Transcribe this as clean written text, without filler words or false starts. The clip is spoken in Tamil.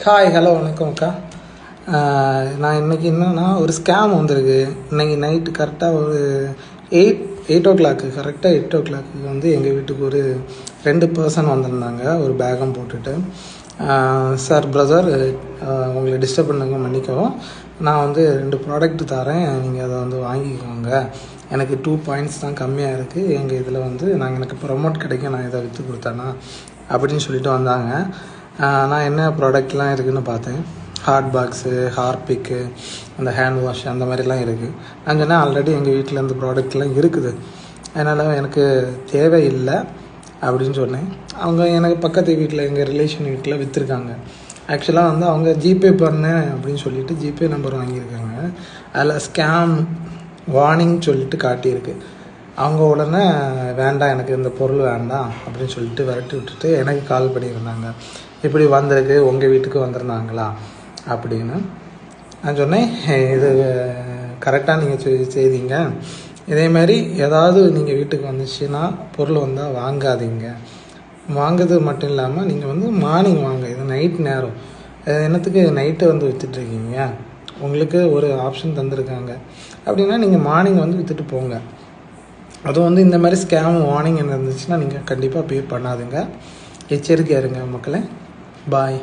ஹாய் ஹலோ வணக்கம் அக்கா. நான் இன்றைக்கி என்னன்னா ஒரு ஸ்கேம் வந்திருக்கு. இன்றைக்கி நைட்டு கரெக்டாக ஒரு 8 கரெக்டாக 8 வந்து எங்கள் வீட்டுக்கு ஒரு 2 பர்சன் வந்திருந்தாங்க ஒரு பேகம் போட்டுட்டு. சார் பிரதர், உங்களை டிஸ்டர்ப் பண்ணுங்க, மன்னிக்கவும். நான் வந்து 2 ப்ராடக்ட் தரேன், நீங்கள் அதை வந்து வாங்கிக்கோங்க. எனக்கு 2 பாயிண்ட்ஸ் தான் கம்மியாக இருக்குது. எங்கள் இதில் வந்து எனக்கு ப்ரொமோட் கிடைக்கும், நான் இதை விற்று கொடுத்தேன்னா அப்படின்னு சொல்லிட்டு வந்தாங்க. நான் என்ன ப்ராடக்ட்லாம் இருக்குதுன்னு பார்த்தேன். ஹாட் பாக்ஸு, ஹார்பிக்கு, அந்த ஹேண்ட் வாஷ் அந்த மாதிரிலாம் இருக்குது. நான் சொன்னேன் ஆல்ரெடி எங்கள் வீட்டில் இந்த ப்ராடக்ட்லாம் இருக்குது, அதனால் எனக்கு தேவையில்லை அப்படின்னு சொன்னேன். அவங்க எனக்கு பக்கத்து வீட்டில் எங்கள் ரிலேஷன் வீட்டில் விற்றுருக்காங்க. ஆக்சுவலாக வந்து அவங்க ஜிபே பண்ணேன் அப்படின்னு சொல்லிட்டு ஜிபே நம்பர் வாங்கியிருக்காங்க. அதில் ஸ்கேம் வார்னிங் சொல்லிட்டு காட்டியிருக்கு. அவங்க உடனே வேண்டாம், எனக்கு இந்த பொருள் வேண்டாம் அப்படின்னு சொல்லிட்டு விரட்டி விட்டுட்டு எனக்கு கால் பண்ணியிருந்தாங்க. இப்படி வந்திருக்கு, உங்கள் வீட்டுக்கு வந்திருந்தாங்களா அப்படின்னு. நான் சொன்னேன், இது கரெக்டாக நீங்கள் செய்தீங்க. இதேமாதிரி ஏதாவது நீங்கள் வீட்டுக்கு வந்துச்சுன்னா பொருள் வந்தால் வாங்காதீங்க. வாங்குறது மட்டும் இல்லாமல் நீங்கள் வந்து மார்னிங் வாங்க, இது நைட் நேரம். என்னத்துக்கு நைட்டு வந்து விற்றுட்ருக்கீங்க? உங்களுக்கு ஒரு ஆப்ஷன் தந்திருக்காங்க அப்படின்னா நீங்கள் மார்னிங் வந்து விற்றுட்டு போங்க. அதுவும் வந்து இந்த மாதிரி ஸ்கேம் வார்னிங் என்ன இருந்துச்சுன்னா நீங்கள் கண்டிப்பாக பே பண்ணாதுங்க. எச்சரிக்கையாக இருங்க மக்களே. பாய்.